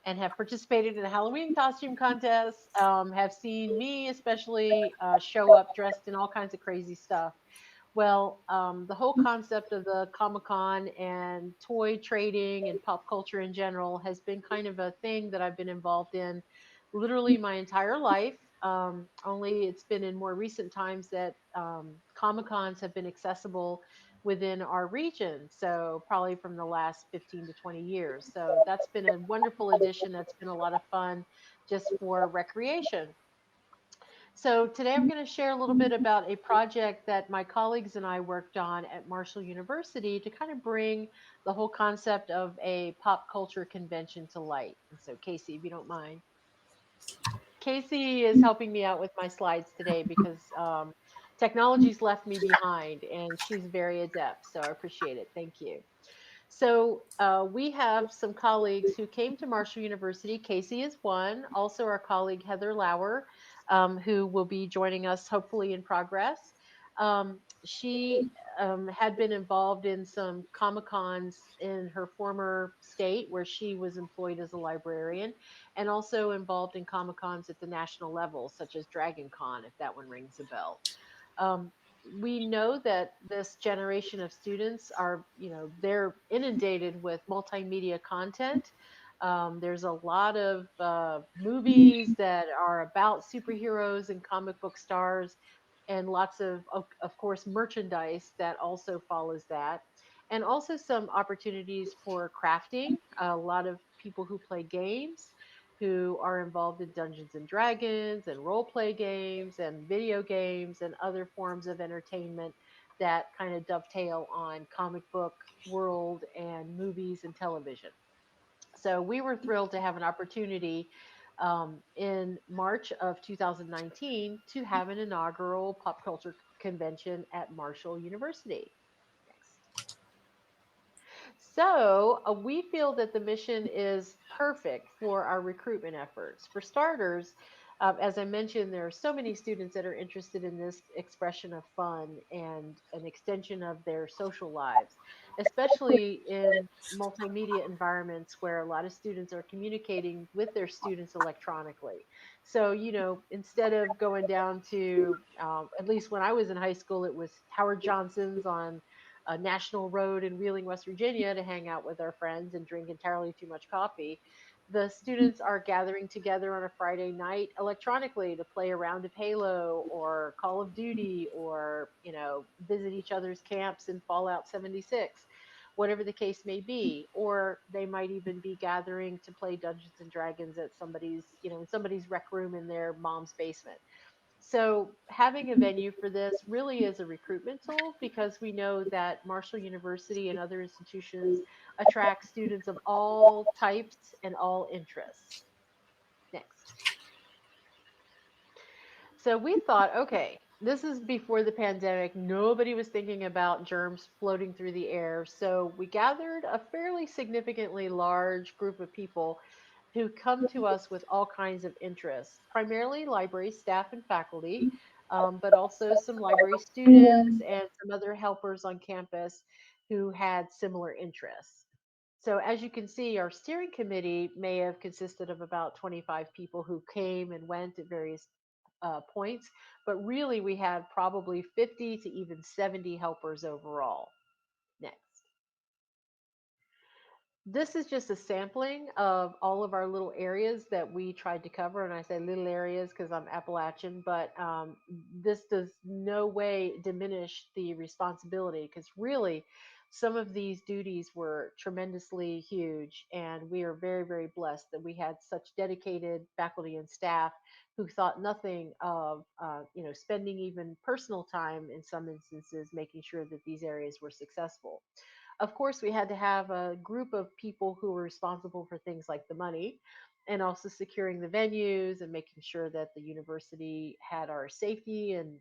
and have participated in a Halloween costume contest, have seen me especially show up dressed in all kinds of crazy stuff. Well, the whole concept of the Comic Con and toy trading and pop culture in general has been kind of a thing that I've been involved in literally my entire life. Only it's been in more recent times that Comic Cons have been accessible within our region. So, probably from the last 15 to 20 years. So, that's been a wonderful addition. That's been a lot of fun just for recreation. So today I'm going to share a little bit about a project that my colleagues and I worked on at Marshall University to kind of bring the whole concept of a pop culture convention to light. And so, Casey, if you don't mind, Casey is helping me out with my slides today because technology's left me behind and she's very adept. So I appreciate it. Thank you. So we have some colleagues who came to Marshall University. Casey is one. Also, our colleague Heather Lauer, who will be joining us hopefully in progress. She had been involved in some Comic Cons in her former state where she was employed as a librarian, and also involved in Comic Cons at the national level, such as Dragon Con, if that one rings a bell. um, we know that this generation of students are, they're inundated with multimedia content. There's a lot of movies that are about superheroes and comic book stars, and lots of course, merchandise that also follows that. And also some opportunities for crafting. A lot of people who play games, who are involved in Dungeons and Dragons and role play games and video games and other forms of entertainment that kind of dovetail on comic book world and movies and television. So we were thrilled to have an opportunity in March of 2019 to have an inaugural pop culture convention at Marshall University. Next. So we feel that the mission is perfect for our recruitment efforts. For starters, as I mentioned, there are so many students that are interested in this expression of fun and an extension of their social lives, especially in multimedia environments where a lot of students are communicating with their students electronically. So, instead of going down to, at least when I was in high school, it was Howard Johnson's on a national road in Wheeling, West Virginia to hang out with our friends and drink entirely too much coffee. The students are gathering together on a Friday night electronically to play a round of Halo or Call of Duty, or, visit each other's camps in Fallout 76, whatever the case may be. Or they might even be gathering to play Dungeons and Dragons at somebody's, in somebody's rec room in their mom's basement. So, having a venue for this really is a recruitment tool because we know that Marshall University and other institutions attract students of all types and all interests. Next. So, we thought, okay, this is before the pandemic. Nobody was thinking about germs floating through the air. So, we gathered a fairly significantly large group of people who come to us with all kinds of interests, primarily library staff and faculty, but also some library students and some other helpers on campus who had similar interests. So, as you can see, our steering committee may have consisted of about 25 people who came and went at various points, but really we had probably 50 to even 70 helpers overall. Next. This is just a sampling of all of our little areas that we tried to cover. And I say little areas because I'm Appalachian, but this does no way diminish the responsibility, because really some of these duties were tremendously huge. And we are very, very blessed that we had such dedicated faculty and staff who thought nothing of, spending even personal time in some instances, making sure that these areas were successful. Of course, we had to have a group of people who were responsible for things like the money, and also securing the venues and making sure that the university had our safety and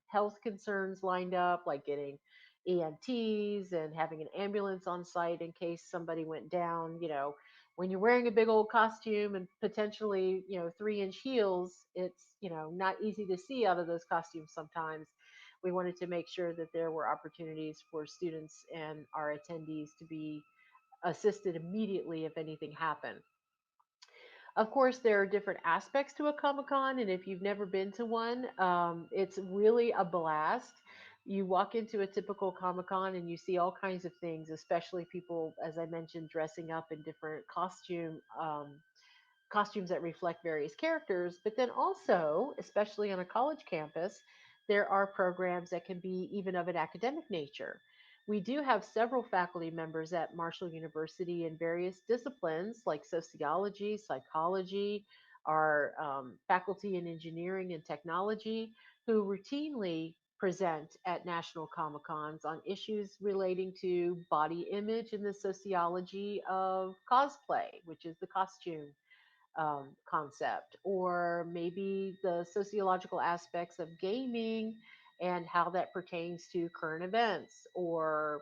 health concerns lined up, like getting EMTs and having an ambulance on site in case somebody went down. When you're wearing a big old costume and potentially, 3-inch heels, it's, not easy to see out of those costumes sometimes. We wanted to make sure that there were opportunities for students and our attendees to be assisted immediately if anything happened. Of course, there are different aspects to a Comic Con, and if you've never been to one, it's really a blast. You walk into a typical Comic Con and you see all kinds of things, especially people, as I mentioned, dressing up in different costumes that reflect various characters. But then also, especially on a college campus, there are programs that can be even of an academic nature. We do have several faculty members at Marshall University in various disciplines like sociology, psychology, our faculty in engineering and technology who routinely present at national Comic Cons on issues relating to body image and the sociology of cosplay, which is the costume concept, or maybe the sociological aspects of gaming and how that pertains to current events, or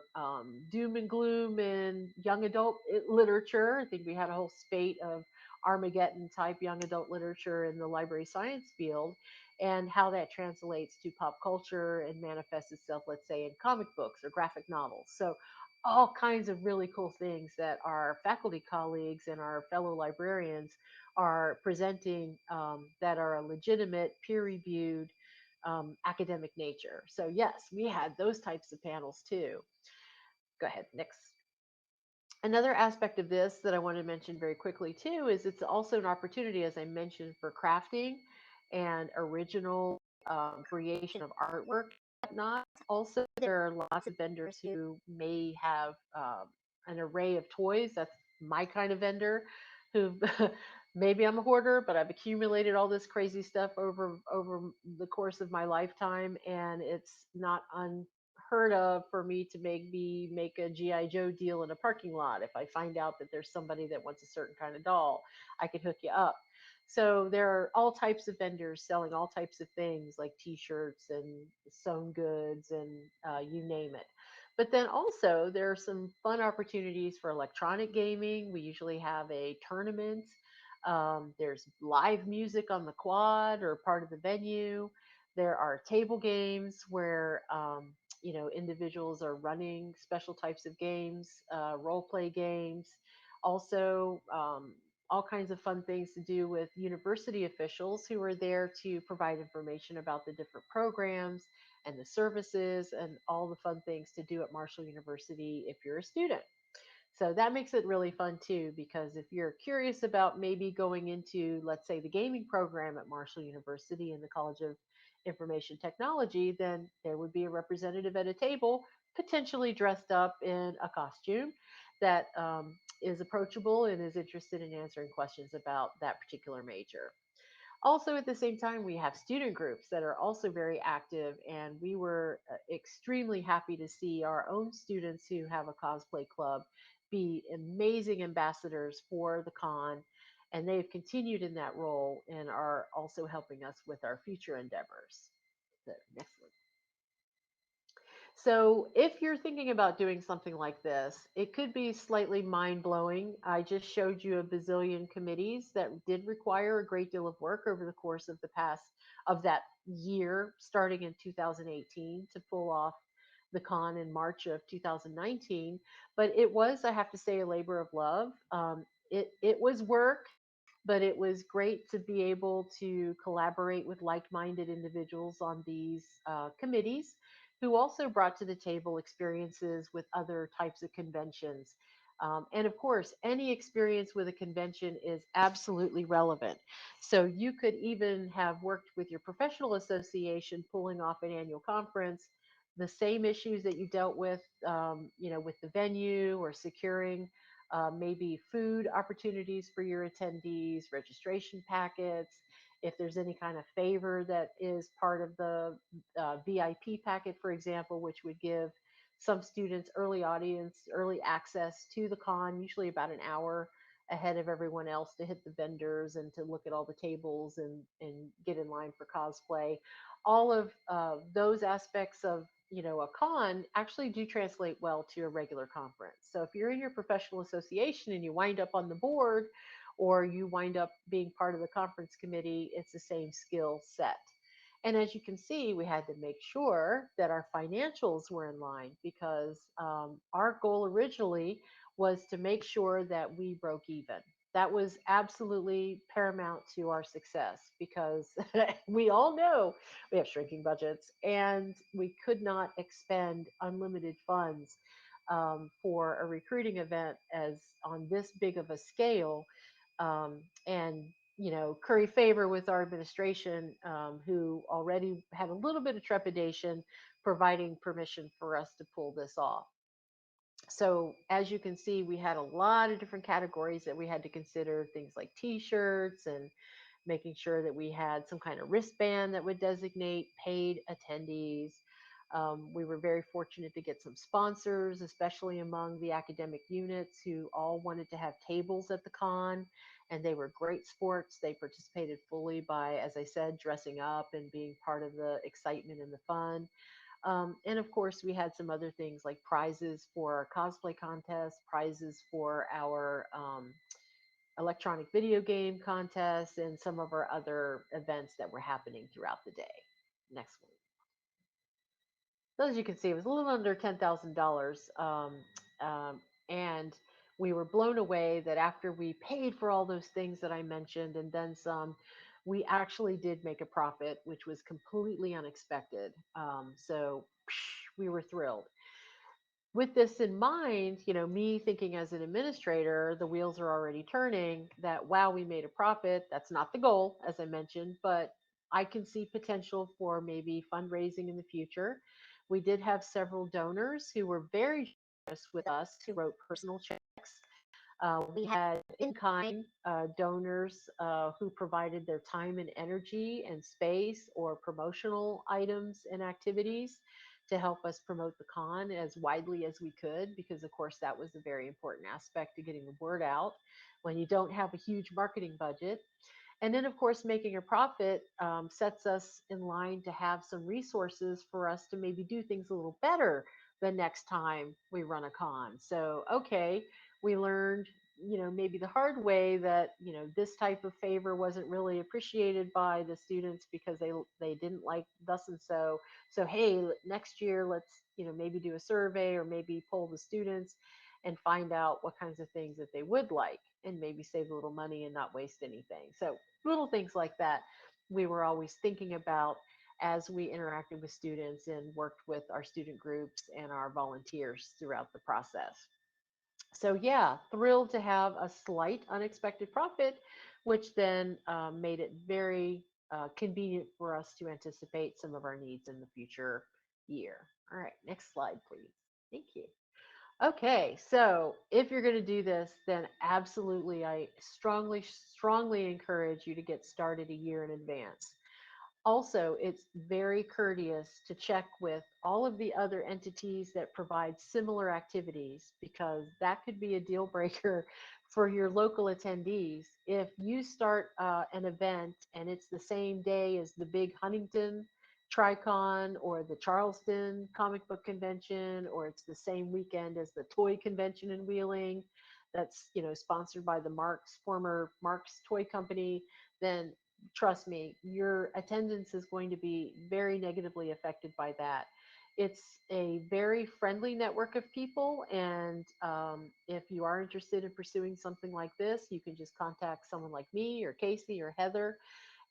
doom and gloom in young adult literature. I think we had a whole spate of Armageddon type young adult literature in the library science field, and how that translates to pop culture and manifests itself, let's say, in comic books or graphic novels. So all kinds of really cool things that our faculty colleagues and our fellow librarians are presenting that are a legitimate, peer reviewed academic nature. So, yes, we had those types of panels too. Go ahead, next. Another aspect of this that I want to mention very quickly too is it's also an opportunity, as I mentioned, for crafting and original creation of artwork and whatnot. Also, there are lots of vendors who may have an array of toys. That's my kind of vendor who maybe I'm a hoarder, but I've accumulated all this crazy stuff over the course of my lifetime, and it's not unheard of for me to make a GI Joe deal in a parking lot. If I find out that there's somebody that wants a certain kind of doll, I can hook you up. So there are all types of vendors selling all types of things like T-shirts and sewn goods and you name it. But then also there are some fun opportunities for electronic gaming. We usually have a tournament. There's live music on the quad or part of the venue. There are table games where individuals are running special types of games, role play games. Also, all kinds of fun things to do with university officials who are there to provide information about the different programs and the services and all the fun things to do at Marshall University if you're a student. So that makes it really fun too, because if you're curious about maybe going into, let's say, the gaming program at Marshall University in the College of Information Technology, then there would be a representative at a table, potentially dressed up in a costume that is approachable and is interested in answering questions about that particular major. Also, at the same time, we have student groups that are also very active, and we were extremely happy to see our own students who have a cosplay club be amazing ambassadors for the con. And they've continued in that role and are also helping us with our future endeavors. The next one. So, if you're thinking about doing something like this, it could be slightly mind blowing. I just showed you a bazillion committees that did require a great deal of work over the course of that year, starting in 2018, to pull off the con in March of 2019. But it was, I have to say, a labor of love. It was work, but it was great to be able to collaborate with like-minded individuals on these committees who also brought to the table experiences with other types of conventions. And of course, any experience with a convention is absolutely relevant. So you could even have worked with your professional association pulling off an annual conference, the same issues that you dealt with, with the venue or securing maybe food opportunities for your attendees, registration packets, if there's any kind of favor that is part of the VIP packet, for example, which would give some students early access to the con, usually about an hour ahead of everyone else to hit the vendors and to look at all the tables and get in line for cosplay. All of those aspects of a con actually do translate well to a regular conference. So if you're in your professional association and you wind up on the board or you wind up being part of the conference committee, it's the same skill set. And as you can see, we had to make sure that our financials were in line because our goal originally was to make sure that we broke even. that was absolutely paramount to our success because we all know we have shrinking budgets and we could not expend unlimited funds for a recruiting event as on this big of a scale. And curry favor with our administration, who already had a little bit of trepidation providing permission for us to pull this off. So as you can see, we had a lot of different categories that we had to consider, things like t-shirts and making sure that we had some kind of wristband that would designate paid attendees. We were very fortunate to get some sponsors, especially among the academic units who all wanted to have tables at the con, and they were great sports. They participated fully by, as I said, dressing up and being part of the excitement and the fun. And of course, we had some other things like prizes for our cosplay contest, prizes for our electronic video game contests, and some of our other events that were happening throughout the day. Next one. So as you can see, it was a little under $10,000. And we were blown away that after we paid for all those things that I mentioned and then some, we actually did make a profit, which was completely unexpected. So we were thrilled. With this in mind, me thinking as an administrator, the wheels are already turning that, wow, we made a profit. That's not the goal, as I mentioned, but I can see potential for maybe fundraising in the future. We did have several donors who were very generous with us, who wrote personal checks. We had in kind donors who provided their time and energy and space or promotional items and activities to help us promote the con as widely as we could, because, of course, that was a very important aspect to getting the word out when you don't have a huge marketing budget. And then, of course, making a profit sets us in line to have some resources for us to maybe do things a little better the next time we run a con. So, okay, we learned, maybe the hard way that, this type of favor wasn't really appreciated by the students because they didn't like thus and so. So, hey, next year, let's, maybe do a survey or maybe poll the students and find out what kinds of things that they would like and maybe save a little money and not waste anything. So little things like that we were always thinking about as we interacted with students and worked with our student groups and our volunteers throughout the process. So yeah, thrilled to have a slight unexpected profit, which then made it very convenient for us to anticipate some of our needs in the future year. All right, next slide, please. Thank you. Okay, so if you're going to do this, then absolutely, I strongly, strongly encourage you to get started a year in advance. Also, it's very courteous to check with all of the other entities that provide similar activities, because that could be a deal breaker for your local attendees. If you start an event and it's the same day as the big Huntington Tricon or the Charleston Comic Book Convention, or it's the same weekend as the Toy Convention in Wheeling, that's sponsored by the Marks former Marks Toy Company, then trust me, your attendance is going to be very negatively affected by that. It's a very friendly network of people, and if you are interested in pursuing something like this, you can just contact someone like me or Casey or Heather,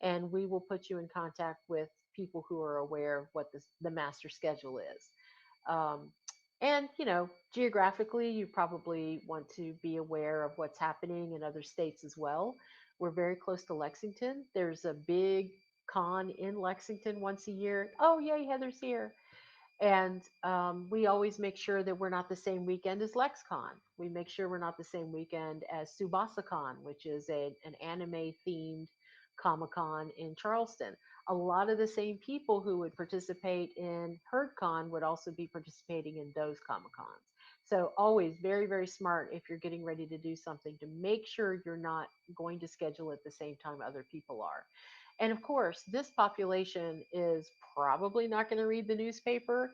and we will put you in contact with people who are aware of what the master schedule is. Um, and, geographically, you probably want to be aware of what's happening in other states as well. We're very close to Lexington. There's a big con in Lexington once a year. Oh, yay, Heather's here. And we always make sure that we're not the same weekend as LexCon. We make sure we're not the same weekend as SubasaCon, which is an anime themed Comic Con in Charleston. A lot of the same people who would participate in HerdCon would also be participating in those Comic Cons. So always very, very smart if you're getting ready to do something to make sure you're not going to schedule at the same time other people are. And of course, this population is probably not going to read the newspaper.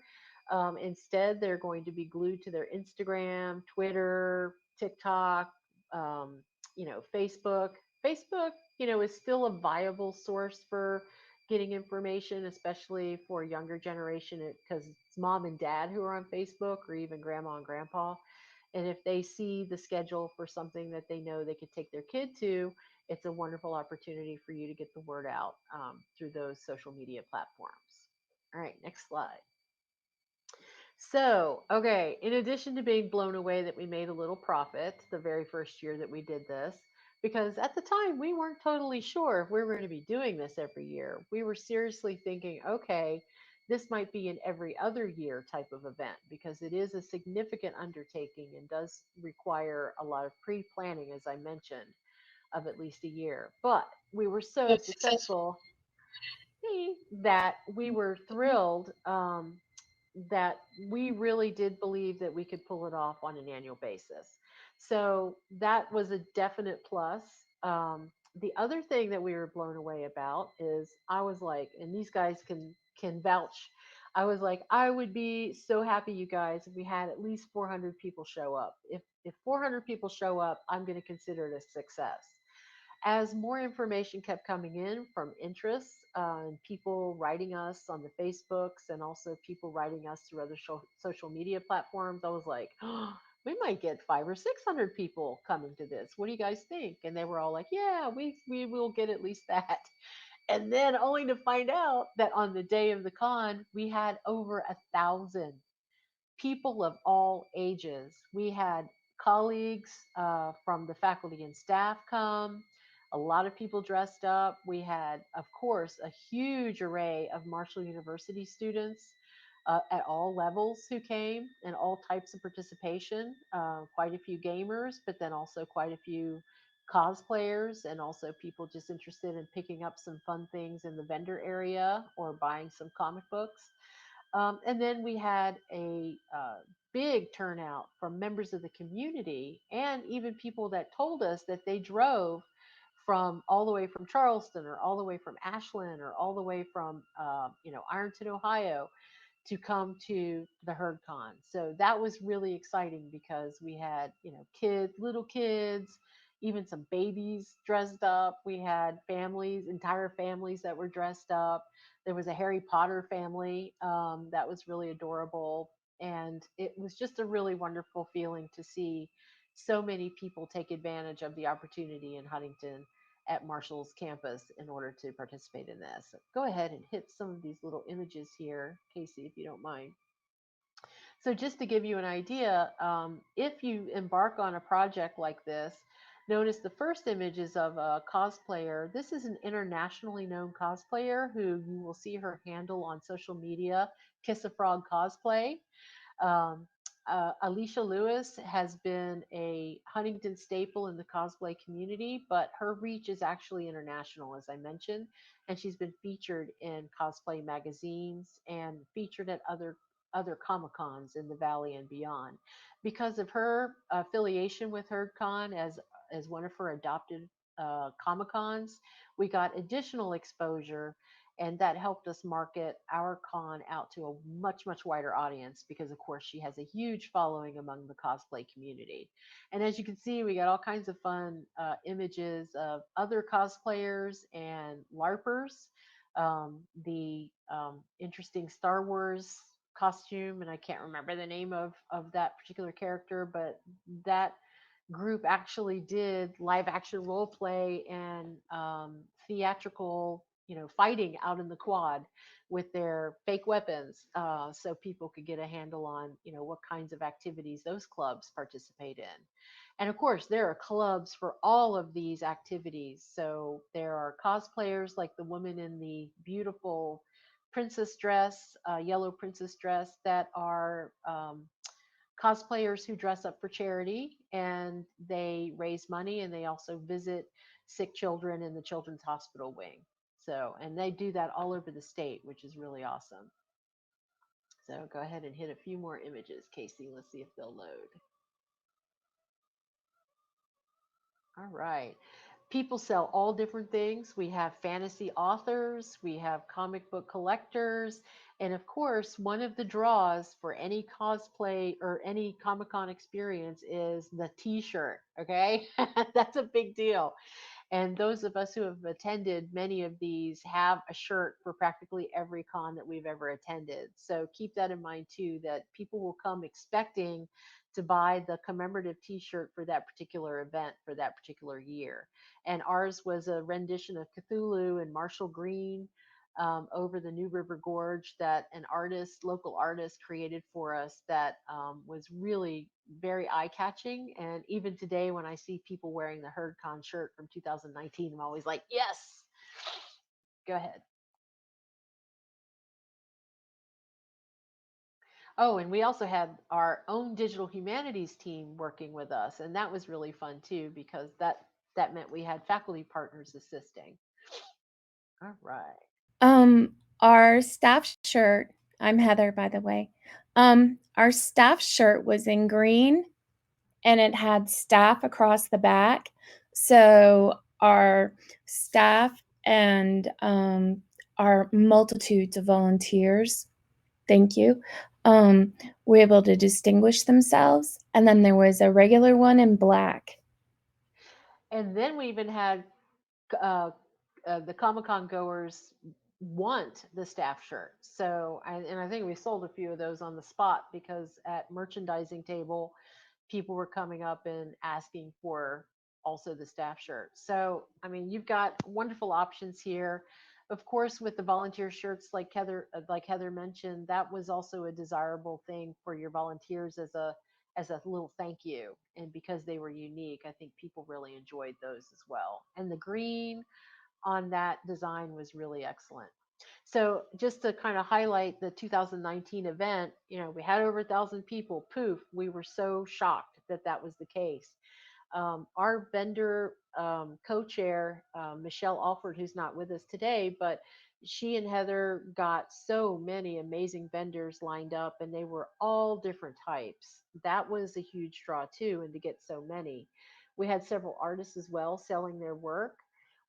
Instead, they're going to be glued to their Instagram, Twitter, TikTok, um, Facebook. Facebook, is still a viable source for getting information, especially for younger generation, because it's mom and dad who are on Facebook, or even grandma and grandpa. And if they see the schedule for something that they know they could take their kid to, it's a wonderful opportunity for you to get the word out through those social media platforms. All right, next slide. So, okay, in addition to being blown away that we made a little profit the very first year that we did this, because at the time we weren't totally sure if we were going to be doing this every year. We were seriously thinking, okay, this might be an every other year type of event because it is a significant undertaking and does require a lot of pre planning, as I mentioned, of at least a year. But we were so successful that we were thrilled that we really did believe that we could pull it off on an annual basis. So that was a definite plus. The other thing that we were blown away about is I was like, and these guys can vouch. I was like, I would be so happy, you guys, if we had at least 400 people show up. If 400 people show up, I'm going to consider it a success. As more information kept coming in from interests and people writing us on the Facebooks and also people writing us through other social media platforms, I was like, oh, we might get 500 or 600 people coming to this. What do you guys think? And they were all like, yeah, we will get at least that. And then only to find out that on the day of the con, we had over 1,000 people of all ages. We had colleagues from the faculty and staff come, a lot of people dressed up. We had, of course, a huge array of Marshall University students at all levels who came and all types of participation. Quite a few gamers, but then also quite a few cosplayers and also people just interested in picking up some fun things in the vendor area or buying some comic books. And then we had a big turnout from members of the community and even people that told us that they drove from all the way from Charleston or all the way from Ashland or all the way from Ironton, Ohio to come to the HerdCon. So that was really exciting because we had, kids, little kids, even some babies dressed up. We had families, entire families that were dressed up. There was a Harry Potter family that was really adorable. And it was just a really wonderful feeling to see so many people take advantage of the opportunity in Huntington at Marshall's campus in order to participate in this. So go ahead and hit some of these little images here, Casey, if you don't mind. So just to give you an idea, if you embark on a project like this, notice the first image is of a cosplayer. This is an internationally known cosplayer who you will see her handle on social media, Kiss a Frog Cosplay. Um, Alicia Lewis has been a Huntington staple in the cosplay community, but her reach is actually international, as I mentioned, and she's been featured in cosplay magazines and featured at other Comicons in the Valley and beyond. Because of her affiliation with HerdCon as one of her adopted Comicons, we got additional exposure and that helped us market our con out to a much wider audience because of course she has a huge following among the cosplay community. And as you can see, we got all kinds of fun images of other cosplayers and larpers. The interesting Star Wars costume, and I can't remember the name of that particular character, but that group actually did live action role play and theatrical, fighting out in the quad with their fake weapons, so people could get a handle on, what kinds of activities those clubs participate in. And of course, there are clubs for all of these activities. So there are cosplayers like the woman in the beautiful princess dress, yellow princess dress, that are cosplayers who dress up for charity and they raise money and they also visit sick children in the children's hospital wing. So, and they do that all over the state, which is really awesome. So go ahead and hit a few more images, Casey. Let's see if they'll load. All right. People sell all different things. We have fantasy authors, we have comic book collectors, and of course, one of the draws for any cosplay or any Comic Con experience is the t shirt. Okay. That's a big deal. And those of us who have attended many of these have a shirt for practically every con that we've ever attended. So keep that in mind too, that people will come expecting to buy the commemorative T-shirt for that particular event for that particular year. And ours was a rendition of Cthulhu and Marshall Green, over the New River Gorge, that an artist, local artist, created for us, that was really very eye catching. And even today, when I see people wearing the HerdCon shirt from 2019, I'm always like, yes, go ahead. Oh, and we also had our own digital humanities team working with us, and that was really fun too, because that meant we had faculty partners assisting. All right. Our staff shirt, I'm Heather, by the way. Our staff shirt was in green and it had staff across the back. So our staff and our multitudes of volunteers, thank you, um, were able to distinguish themselves. And then there was a regular one in black. And then we even had uh, the Comicon goers want the staff shirt. So, and I think we sold a few of those on the spot, because at merchandising table, people were coming up and asking for also the staff shirt. So, I mean, you've got wonderful options here. Of course, with the volunteer shirts, like Heather mentioned, that was also a desirable thing for your volunteers as a little thank you. And because they were unique, I think people really enjoyed those as well. And the green on that design was really excellent. So just to kind of highlight the 2019 event, we had over 1,000 people. Poof, we were so shocked that that was the case. Our vendor co-chair, Michelle Alford, who's not with us today, but she and Heather got so many amazing vendors lined up, and they were all different types. That was a huge draw too, and to get so many. We had several artists as well selling their work.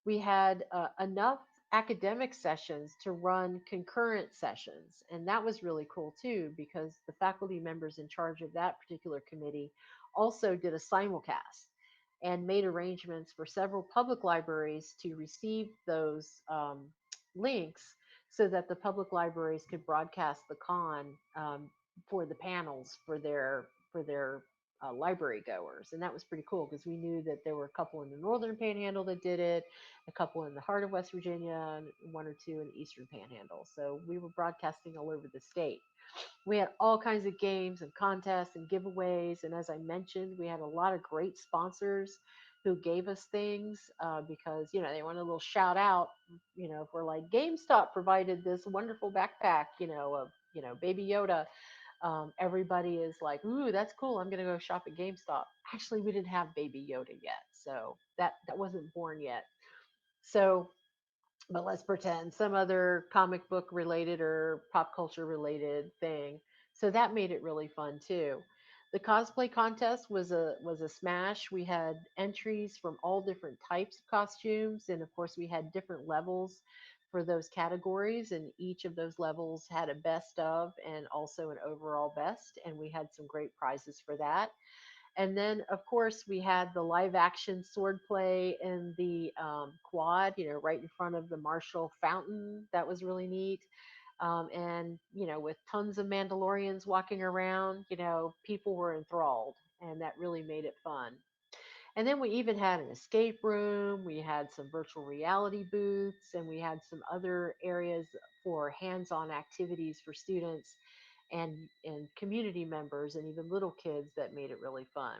We had enough academic sessions to run concurrent sessions, and that was really cool too, because the faculty members in charge of that particular committee also did a simulcast and made arrangements for several public libraries to receive those links, so that the public libraries could broadcast the con for the panels for their library goers. And that was pretty cool, because we knew that there were a couple in the northern panhandle that did it, a couple in the heart of West Virginia, and one or two in the eastern panhandle. So we were broadcasting all over the state. We had all kinds of games and contests and giveaways. And as I mentioned, we had a lot of great sponsors who gave us things, because, they want a little shout out. If we're like, GameStop provided this wonderful backpack, of, Baby Yoda. Everybody is like, ooh, that's cool. I'm going to go shop at GameStop. Actually, we didn't have Baby Yoda yet. So that wasn't born yet. So, but let's pretend some other comic book related or pop culture related thing. So that made it really fun too. The cosplay contest was a smash. We had entries from all different types of costumes, and of course we had different levels for those categories, and each of those levels had a best of and also an overall best, and we had some great prizes for that. And then, of course, we had the live action sword play in the quad, right in front of the Marshall fountain. That was really neat. And, with tons of Mandalorians walking around, people were enthralled, and that really made it fun. And then we even had an escape room, we had some virtual reality booths, and we had some other areas for hands on activities for students and community members and even little kids, that made it really fun.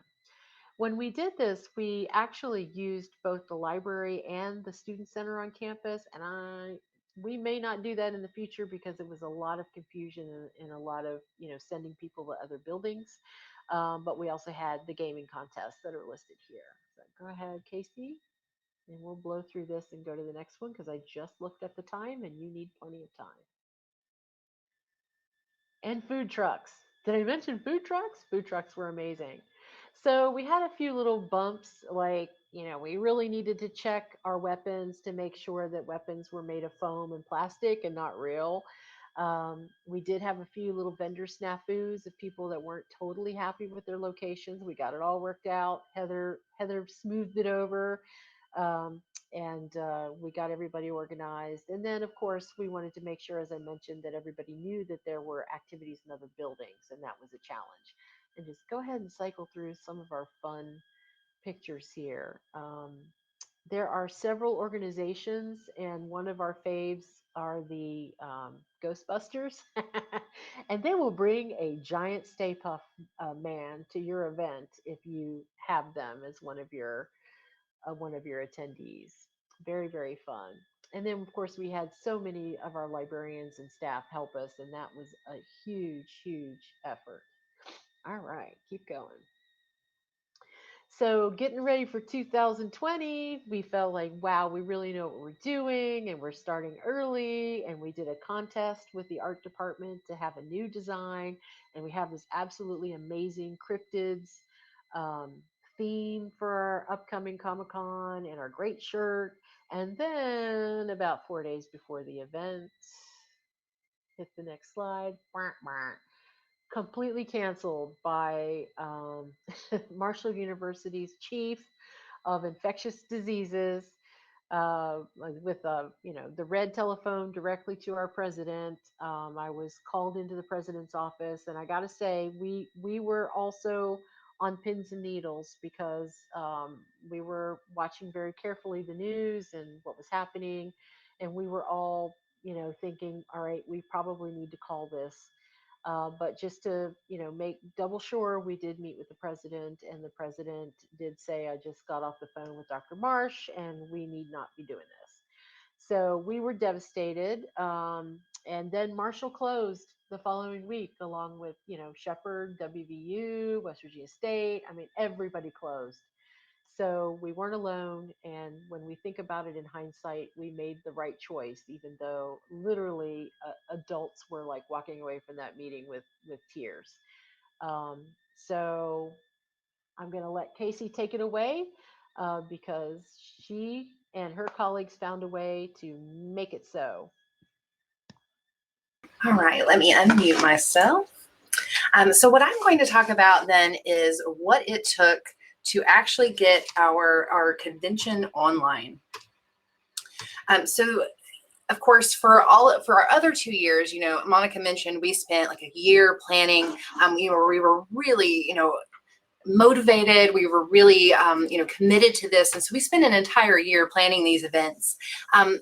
When we did this, we actually used both the library and the student center on campus, and we may not do that in the future, because it was a lot of confusion and a lot of sending people to other buildings. But we also had the gaming contests that are listed here. So go ahead, Casey, and we'll blow through this and go to the next one, because I just looked at the time and you need plenty of time. And food trucks. Did I mention food trucks? Food trucks were amazing. So we had a few little bumps, like, we really needed to check our weapons to make sure that weapons were made of foam and plastic and not real. We did have a few little vendor snafus of people that weren't totally happy with their locations. We got it all worked out. Heather smoothed it over. Um, and we got everybody organized. And then, of course, we wanted to make sure, as I mentioned, that everybody knew that there were activities in other buildings, and that was a challenge. and just go ahead and cycle through some of our fun pictures here. There are several organizations, and one of our faves are the Ghostbusters. And they will bring a giant Stay Puft Man to your event if you have them as one of your attendees. Very, very fun. And then, of course, we had so many of our librarians and staff help us, and that was a huge, huge effort. All right, keep going. So, getting ready for 2020, we felt like, wow, we really know what we're doing, and we're starting early. And we did a contest with the art department to have a new design. And we have this absolutely amazing cryptids um, theme for our upcoming Comic Con and our great shirt. And then, about 4 days before the event, hit the next slide. Completely canceled by Marshall University's chief of infectious diseases, with the red telephone directly to our president. I was called into the president's office, and I got to say, we were also on pins and needles because we were watching very carefully the news and what was happening, and we were all thinking, all right, we probably need to call this. But just to make double sure, we did meet with the president, and the president did say, "I just got off the phone with Dr. Marsh, and we need not be doing this." So we were devastated. And then Marshall closed the following week, along with Shepherd, WVU, West Virginia State. I mean, everybody closed. So we weren't alone. And when we think about it in hindsight, we made the right choice, even though literally adults were like walking away from that meeting with tears. So I'm going to let Casey take it away because she and her colleagues found a way to make it so. All right, let me unmute myself. So what I'm going to talk about then is what it took to actually get our convention online. So of course, for our other 2 years, Monica mentioned we spent like a year planning. We were really, motivated. We were really, committed to this, and so we spent an entire year planning these events.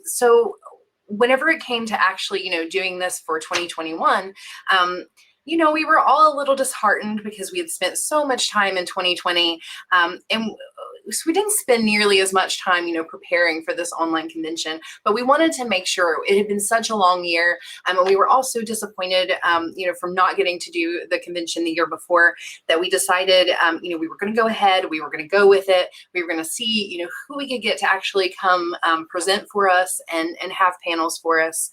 So whenever it came to actually, doing this for 2021, we were all a little disheartened because we had spent so much time in 2020, and so we didn't spend nearly as much time, preparing for this online convention, but we wanted to make sure. It had been such a long year, and we were also disappointed, from not getting to do the convention the year before, that we decided, we were going to go ahead, we were going to go with it, we were going to see, who we could get to actually come present for us and have panels for us.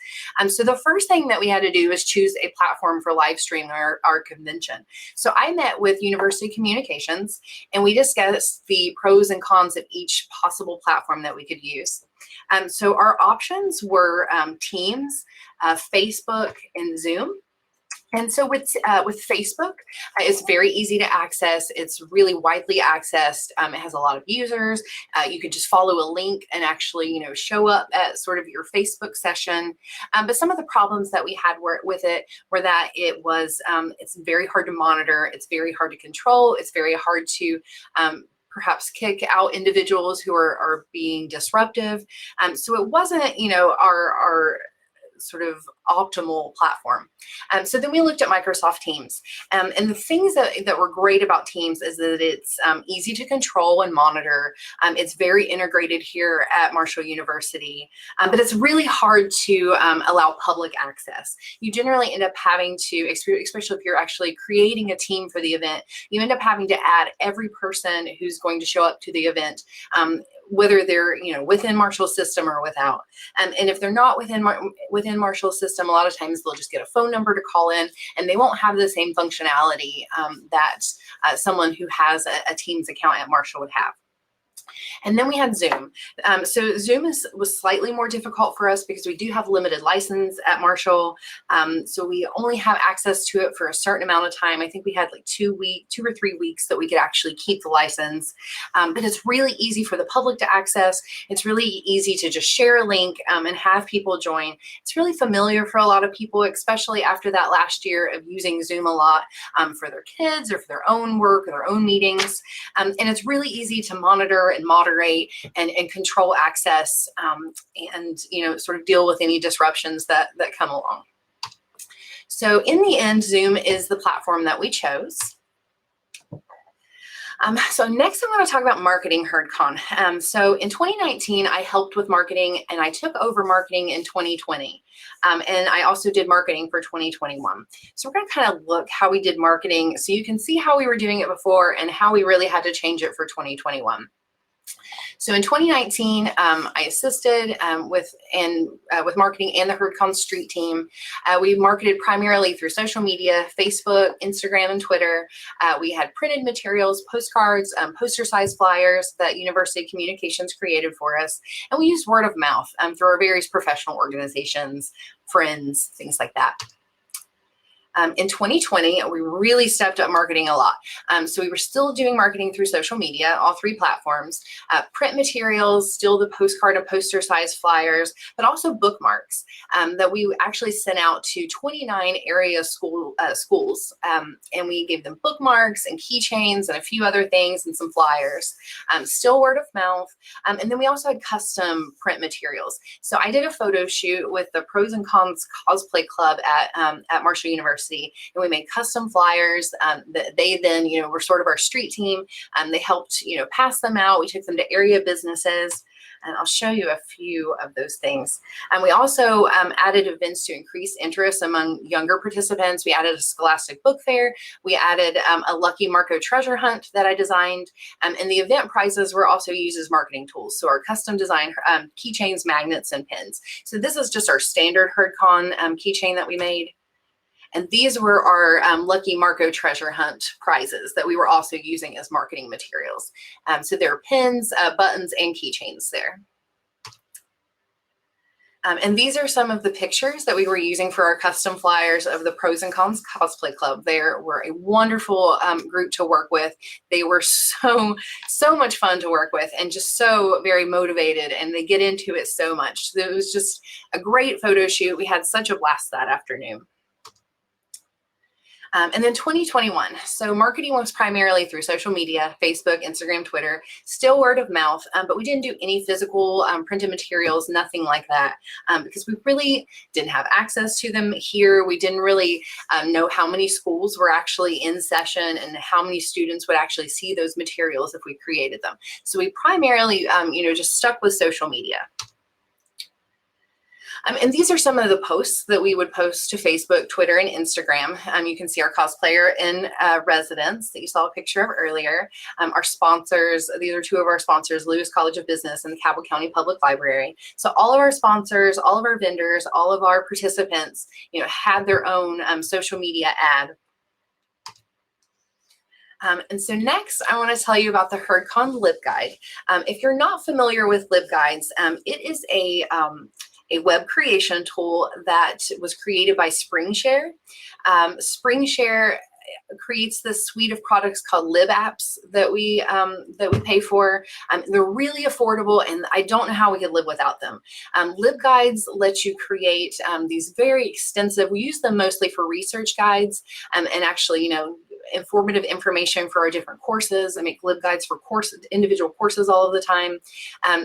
So the first thing that we had to do was choose a platform for live streaming our convention. So I met with University Communications, and we discussed the pros and cons of each possible platform that we could use. So our options were Teams, Facebook, and Zoom. And so with Facebook, it's very easy to access. It's really widely accessed. It has a lot of users. You could just follow a link and actually, show up at sort of your Facebook session. But some of the problems that we had with it were that it's very hard to monitor. It's very hard to control. It's very hard to perhaps kick out individuals who are being disruptive. So it wasn't, our sort of optimal platform. So then we looked at Microsoft Teams. And the things that were great about Teams is that it's easy to control and monitor. It's very integrated here at Marshall University, but it's really hard to allow public access. You generally end up having to, especially if you're actually creating a team for the event, you end up having to add every person who's going to show up to the event, whether they're within Marshall's system or without. And if they're not within Marshall's system, a lot of times they'll just get a phone number to call in, and they won't have the same functionality that someone who has a Teams account at Marshall would have. And then we had Zoom. So Zoom was slightly more difficult for us because we do have limited license at Marshall. So we only have access to it for a certain amount of time. I think we had like 2 or 3 weeks that we could actually keep the license. But it's really easy for the public to access. It's really easy to just share a link and have people join. It's really familiar for a lot of people, especially after that last year of using Zoom a lot for their kids or for their own work or their own meetings. And it's really easy to monitor and moderate and control access and, you know, sort of deal with any disruptions that come along. So in the end, Zoom is the platform that we chose. So next I'm going to talk about marketing HerdCon. So in 2019, I helped with marketing and I took over marketing in 2020. And I also did marketing for 2021. So we're going to kind of look how we did marketing so you can see how we were doing it before and how we really had to change it for 2021. So in 2019, I assisted with marketing and the HerdCon street team. We marketed primarily through social media, Facebook, Instagram, and Twitter. We had printed materials, postcards, poster-sized flyers that University Communications created for us. And we used word of mouth through our various professional organizations, friends, things like that. In 2020, we really stepped up marketing a lot. So we were still doing marketing through social media, all 3 platforms, print materials, still the postcard and poster size flyers, but also bookmarks that we actually sent out to 29 area schools. And we gave them bookmarks and keychains and a few other things and some flyers, still word of mouth. And then we also had custom print materials. So I did a photo shoot with the Pros and Cons Cosplay Club at Marshall University. And we made custom flyers that they then, you know, were sort of our street team. They helped, you know, pass them out. We took them to area businesses. And I'll show you a few of those things. And we also added events to increase interest among younger participants. We added a Scholastic Book Fair. We added a Lucky Marco treasure hunt that I designed. And the event prizes were also used as marketing tools. So our custom design keychains, magnets, and pins. So this is just our standard HerdCon keychain that we made. And these were our Lucky Marco treasure hunt prizes that we were also using as marketing materials. So there are pins, buttons, and keychains there. And these are some of the pictures that we were using for our custom flyers of the Pros and Cons Cosplay Club. They were a wonderful group to work with. They were so much fun to work with and just so very motivated, and they get into it so much. So it was just a great photo shoot. We had such a blast that afternoon. And then 2021. So marketing was primarily through social media, Facebook, Instagram, Twitter, still word of mouth, but we didn't do any physical printed materials, nothing like that, because we really didn't have access to them here. We didn't really know how many schools were actually in session and how many students would actually see those materials if we created them. So we primarily, you know, just stuck with social media. And these are some of the posts that we would post to Facebook, Twitter, and Instagram. You can see our cosplayer in residence that you saw a picture of earlier. Our sponsors, these are 2 of our sponsors, Lewis College of Business and the Cabell County Public Library. So all of our sponsors, all of our vendors, all of our participants, you know, had their own social media ad. And so next, I want to tell you about the HerdCon LibGuide. If you're not familiar with LibGuides, it is a web creation tool that was created by SpringShare. SpringShare creates this suite of products called Lib apps that we pay for. They're really affordable, and I don't know how we could live without them. LibGuides let you create these very extensive. We use them mostly for research guides and actually, you know, informative information for our different courses. I make LibGuides for individual courses all of the time.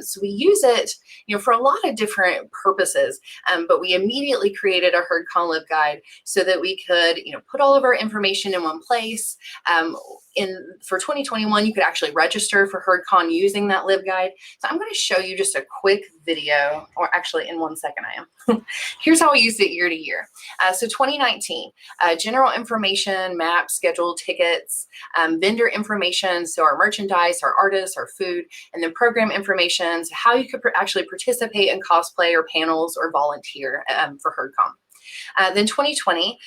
So we use it, you know, for a lot of different purposes. But we immediately created a HerdCon LibGuide so that we could, you know, put all of our information in one place. For 2021, you could actually register for HerdCon using that LibGuide. So I'm going to show you just a quick video, or actually in 1 second I am. Here's how we use it year to year. So 2019, general information, map, schedule, tickets, vendor information, so our merchandise, our artists, our food, and then program information, so how you could actually participate in cosplay or panels or volunteer for HerdCon. Then 2020,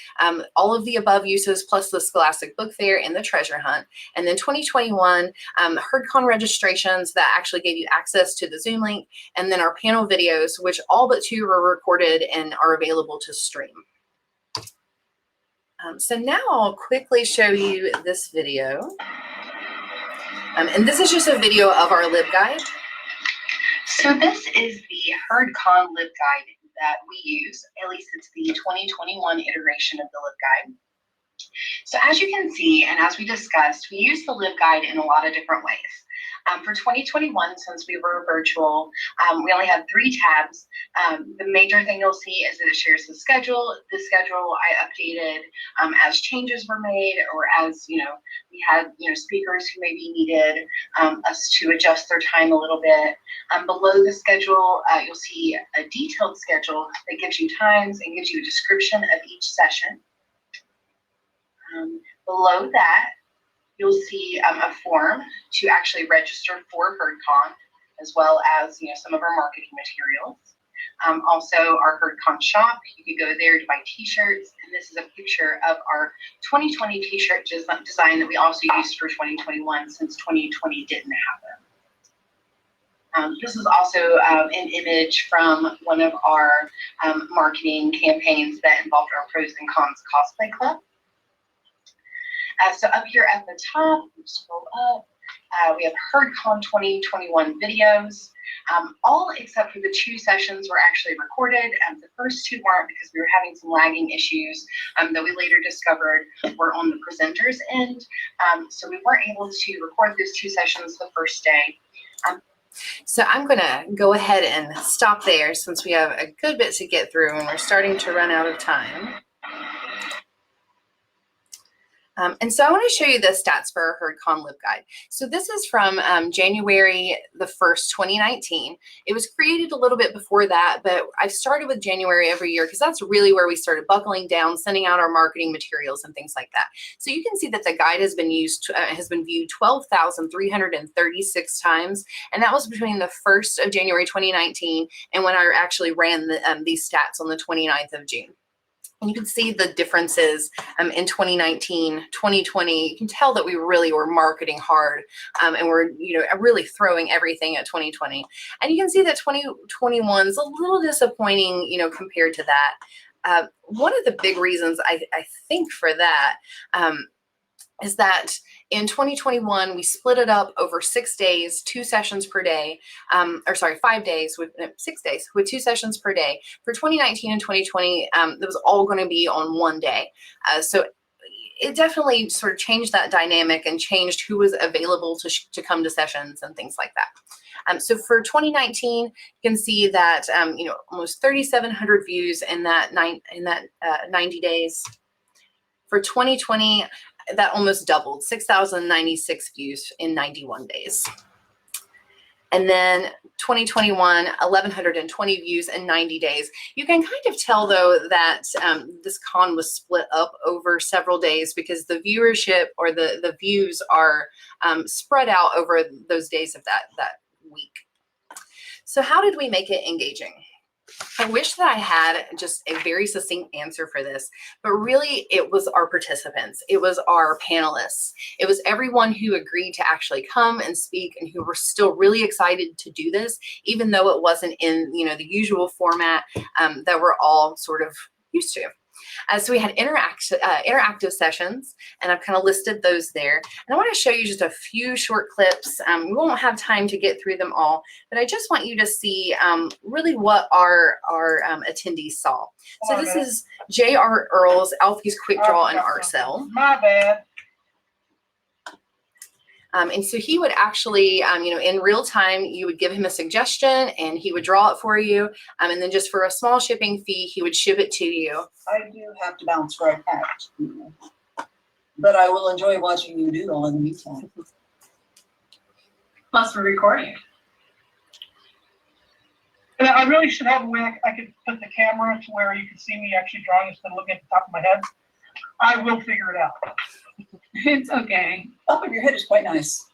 all of the above uses plus the Scholastic Book Fair and the treasure hunt. And then 2021, HerdCon registrations that actually gave you access to the Zoom link, and then our panel videos, which all but 2 were recorded and are available to stream. So now I'll quickly show you this video. And this is just a video of our LibGuide. So this is the HerdCon LibGuide that we use. At least it's the 2021 iteration of the LibGuide. So as you can see, and as we discussed, we use the LibGuide in a lot of different ways. For 2021, since we were virtual, we only had 3 tabs. The major thing you'll see is that it shares the schedule. The schedule I updated as changes were made, or as we had speakers who maybe needed us to adjust their time a little bit. Below the schedule, you'll see a detailed schedule that gives you times and gives you a description of each session. Below that, you'll see a form to actually register for HerdCon, as well as some of our marketing materials. Also, our HerdCon shop, you can go there to buy t-shirts, and this is a picture of our 2020 t-shirt design that we also used for 2021, since 2020 didn't have them. This is also an image from one of our marketing campaigns that involved our Pros and Cons Cosplay Club. So up here at the top, scroll up, we have HerdCon 2021 videos. All except for the 2 sessions were actually recorded. The first 2 weren't, because we were having some lagging issues that we later discovered were on the presenter's end. So we weren't able to record those 2 sessions the first day. So I'm going to go ahead and stop there, since we have a good bit to get through and we're starting to run out of time. And so I want to show you the stats for our HerdCon LibGuide. So this is from January the 1st, 2019. It was created a little bit before that, but I started with January every year because that's really where we started buckling down, sending out our marketing materials and things like that. So you can see that the guide has been viewed 12,336 times, and that was between the 1st of January 2019 and when I actually ran these stats on the 29th of June. And you can see the differences in 2019, 2020. You can tell that we really were marketing hard, and we're really throwing everything at 2020. And you can see that 2021 is a little disappointing, compared to that. One of the big reasons I think for that is that in 2021, we split it up over 6 days, 2 sessions per day, 5 days with 6 days with 2 sessions per day. For 2019 and 2020, that was all going to be on 1 day. So it definitely sort of changed that dynamic and changed who was available to come to sessions and things like that. So for 2019, you can see that almost 3,700 views in that 90 days. For 2020, that almost doubled, 6,096 views in 91 days. And then 2021, 1,120 views in 90 days. You can kind of tell, though, that this con was split up over several days, because the viewership or the views are spread out over those days of that week. So how did we make it engaging? I wish that I had just a very succinct answer for this, but really it was our participants. It was our panelists. It was everyone who agreed to actually come and speak and who were still really excited to do this, even though it wasn't in the usual format that we're all sort of used to. So we had interactive sessions, and I've kind of listed those there. And I want to show you just a few short clips. We won't have time to get through them all, but I just want you to see really what our attendees saw. So this is J.R. Earl's Alfie's Quick Draw and Art Cell. My bad. And so he would actually, in real time, you would give him a suggestion and he would draw it for you. And then just for a small shipping fee, he would ship it to you. I do have to bounce right back. But I will enjoy watching you do all in the meantime. Plus, we're recording. And I really should have a way I could put the camera to where you can see me actually drawing instead of looking at the top of my head. I will figure it out. It's okay. Top of your head is quite nice.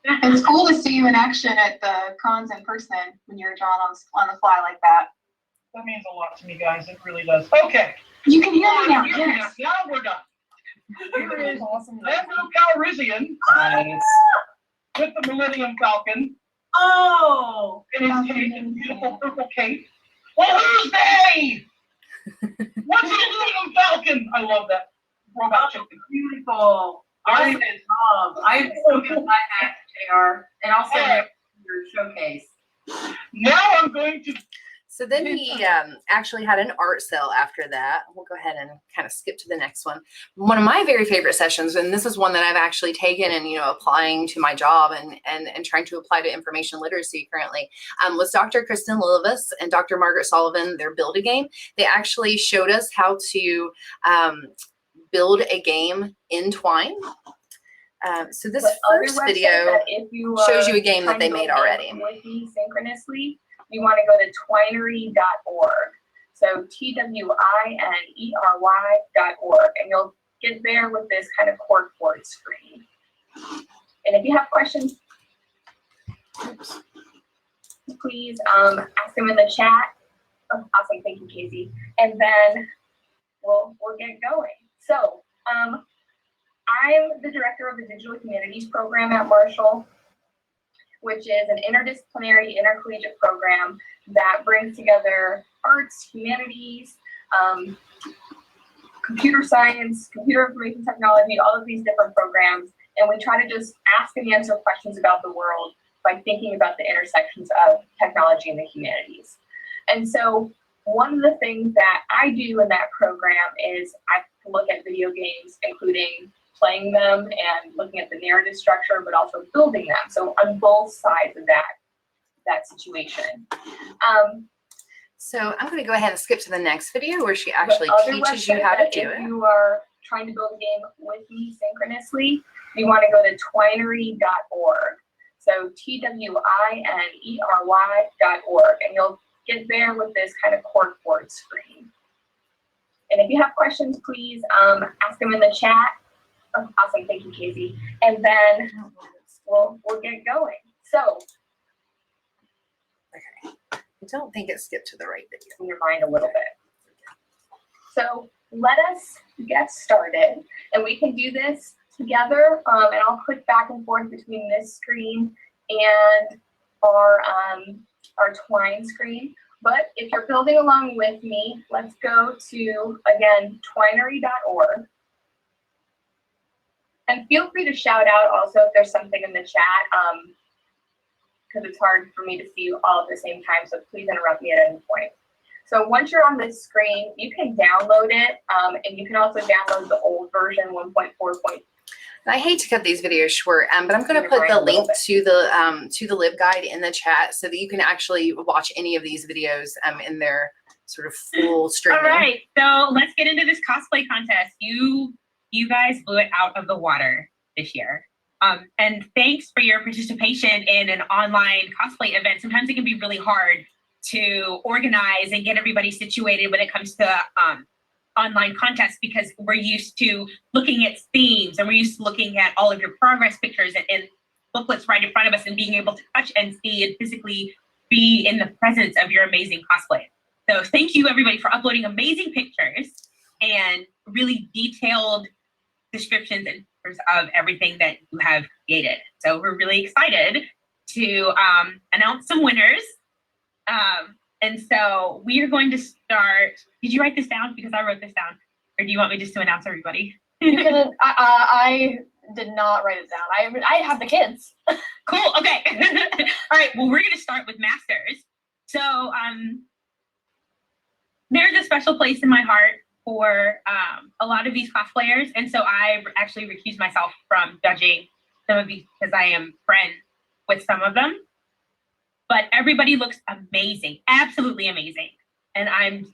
It's cool to see you in action at the cons in person when you're drawing on the fly like that. That means a lot to me, guys. It really does. Okay, You can hear me now, Now yes. we're done. Here is Awesome. Andrew Calrissian Nice. with the Millennium Falcon Oh. in his beautiful purple cape. Well, who's they? What's a Millennium Falcon? I love that. Robot chicken. Beautiful. Very Awesome job. I'm so gonna buy that, JR, and I'll send it to your showcase. Now I'm going to. So then he actually had an art sale after that. We'll go ahead and kind of skip to the next one. One of my very favorite sessions, and this is one that I've actually taken and, applying to my job and trying to apply to information literacy currently, was Dr. Kristen Lillivis and Dr. Margaret Sullivan, their Build-A-Game. They actually showed us how to build a game in Twine. So this first video shows you a game that they made already. With me synchronously, you want to go to twinery.org. So twinery.org, and you'll get there with this kind of corkboard screen. And if you have questions, please ask them in the chat. Oh, awesome, thank you, Casey. And then we'll get going. So I'm the director of the Digital Humanities program at Marshall, which is an interdisciplinary intercollegiate program that brings together arts, humanities, computer science, computer information technology, all of these different programs. And we try to just ask and answer questions about the world by thinking about the intersections of technology and the humanities. And so one of the things that I do in that program is I look at video games, including playing them and looking at the narrative structure, but also building them. So on both sides of that situation. So I'm going to go ahead and skip to the next video where she actually teaches you how to do it. If you are trying to build a game with me synchronously, you want to go to twinery.org. So twinery.org, and you'll get there with this kind of corkboard screen. And if you have questions, please ask them in the chat. Oh, awesome, thank you, Casey. And then we'll get going. So, Okay, I don't think it skipped to the right video. in your mind a little bit. So let us get started, and we can do this together. And I'll click back and forth between this screen and our Twine screen. But if you're building along with me, let's go to, again, twinery.org. And feel free to shout out also if there's something in the chat, because it's hard for me to see you all at the same time, so please interrupt me at any point. So once you're on this screen, you can download it, and you can also download the old version 1.4. I hate to cut these videos short, but I'm going to put the link to the LibGuide in the chat so that you can actually watch any of these videos in their sort of full streaming. All right, so let's get into this cosplay contest. You guys blew it out of the water this year. And thanks for your participation in an online cosplay event. Sometimes it can be really hard to organize and get everybody situated when it comes to online contests, because we're used to looking at themes and we're used to looking at all of your progress pictures and booklets right in front of us and being able to touch and see and physically be in the presence of your amazing cosplay. So thank you everybody for uploading amazing pictures and really detailed descriptions and pictures of everything that you have created. So we're really excited to announce some winners. And so we are going to start. Did you write this down? Because I wrote this down. Or do you want me just to announce everybody? You can, I did not write it down. I have the kids. Cool, okay. All right, well, we're gonna start with Masters. So there's a special place in my heart for a lot of these cosplayers. And so I actually recused myself from judging some of these because I am friends with some of them. But everybody looks amazing, absolutely amazing. And I'm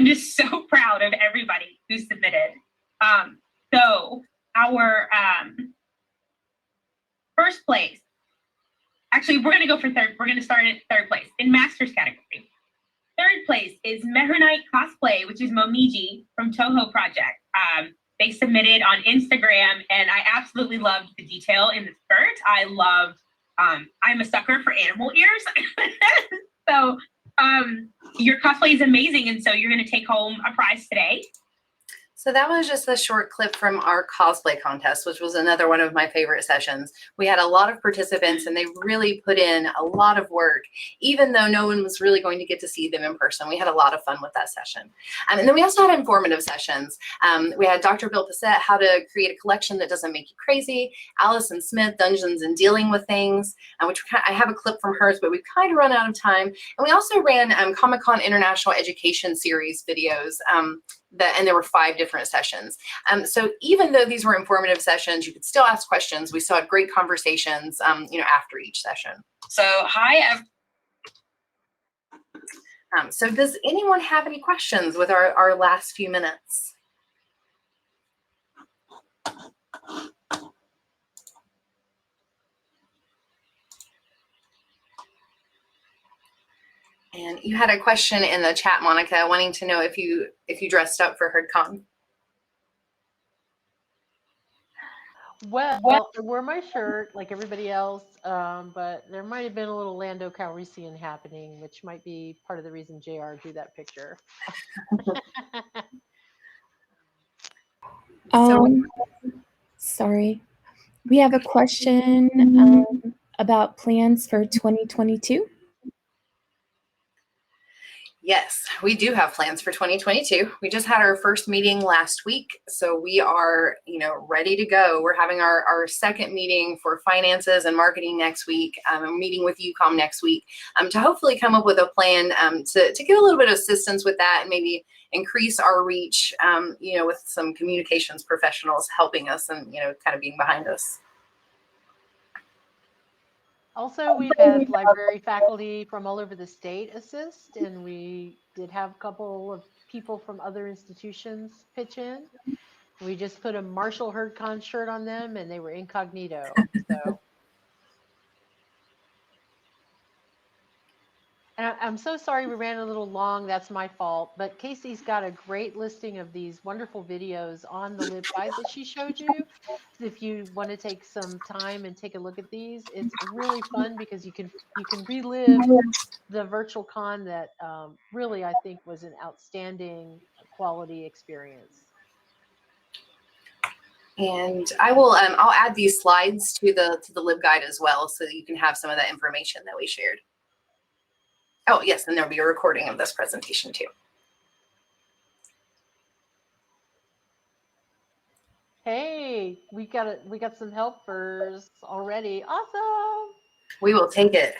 just so proud of everybody who submitted. So our first place, actually, we're gonna go for third. We're gonna start at third place in Masters category. Third place is Mehernite Cosplay, which is Momiji from Toho Project. They submitted on Instagram, and I absolutely loved the detail in the skirt. I loved, I'm a sucker for animal ears. So your cosplay is amazing, and so you're going to take home a prize today. So that was just a short clip from our cosplay contest, which was another one of my favorite sessions. We had a lot of participants and they really put in a lot of work, even though no one was really going to get to see them in person. We had a lot of fun with that session. And then we also had informative sessions. We had Dr. Bill Passett, how to create a collection that doesn't make you crazy. Allison Smith, Dungeons and Dealing with Things, which I have a clip from hers, but we've kind of run out of time. And we also ran Comicon International Education Series videos. And there were 5 different sessions. So even though these were informative sessions, you could still ask questions. We still had great conversations, after each session. So hi, So does anyone have any questions with our last few minutes? And you had a question in the chat, Monica, wanting to know if you dressed up for HerdCon. Well, I wore my shirt like everybody else, but there might have been a little Lando Calrissian happening, which might be part of the reason JR drew that picture. Sorry. We have a question about plans for 2022. Yes, we do have plans for 2022. We just had our first meeting last week, so we are, ready to go. We're having our second meeting for finances and marketing next week. I'm meeting with UCOM next week to hopefully come up with a plan to get a little bit of assistance with that and maybe increase our reach, with some communications professionals helping us and, kind of being behind us. Also, we've had library faculty from all over the state assist, and we did have a couple of people from other institutions pitch in. We just put a Marshall HerdCon shirt on them, and they were incognito. So, and I'm so sorry we ran a little long. That's my fault. But Casey's got a great listing of these wonderful videos on the LibGuide that she showed you. If you want to take some time and take a look at these, it's really fun because you can relive the virtual con that really I think was an outstanding quality experience. And I will I'll add these slides to the LibGuide as well, so that you can have some of that information that we shared. Oh yes, and there'll be a recording of this presentation too. Hey, we got some helpers already. Awesome. We will take it.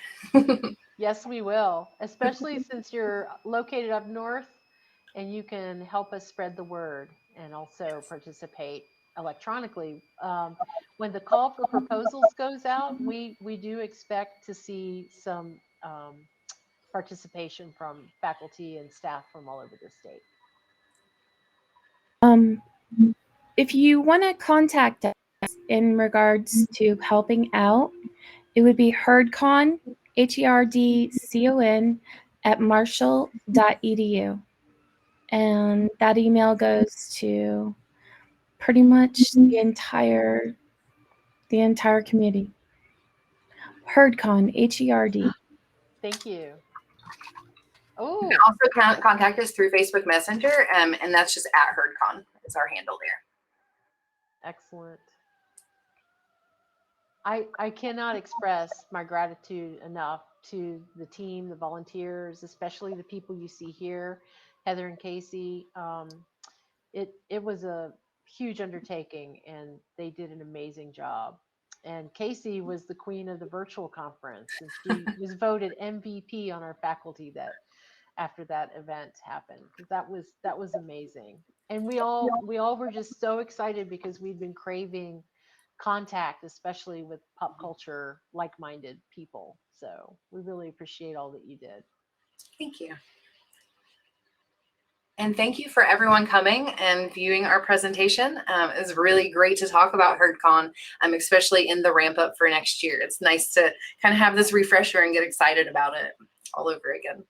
Yes, we will, especially since you're located up north and you can help us spread the word and also participate electronically. When the call for proposals goes out, we do expect to see some participation from faculty and staff from all over the state. If you want to contact us in regards to helping out, it would be HerdCon, HERDCON, at marshall.edu. And that email goes to pretty much the entire community. HerdCon, HERD. Thank you. You Oh, can also contact us through Facebook Messenger, and that's just at HerdCon is our handle there. excellent. I cannot express my gratitude enough to the team, the volunteers, especially the people you see here, Heather and Casey. It was a huge undertaking, and they did an amazing job. And Casey was the queen of the virtual conference, and she was voted MVP on our faculty that after that event happened. That was amazing. And we all were just so excited because we'd been craving contact, especially with pop culture like-minded people. So we really appreciate all that you did. Thank you. And thank you for everyone coming and viewing our presentation. It's really great to talk about HerdCon, especially in the ramp up for next year. It's nice to kind of have this refresher and get excited about it all over again.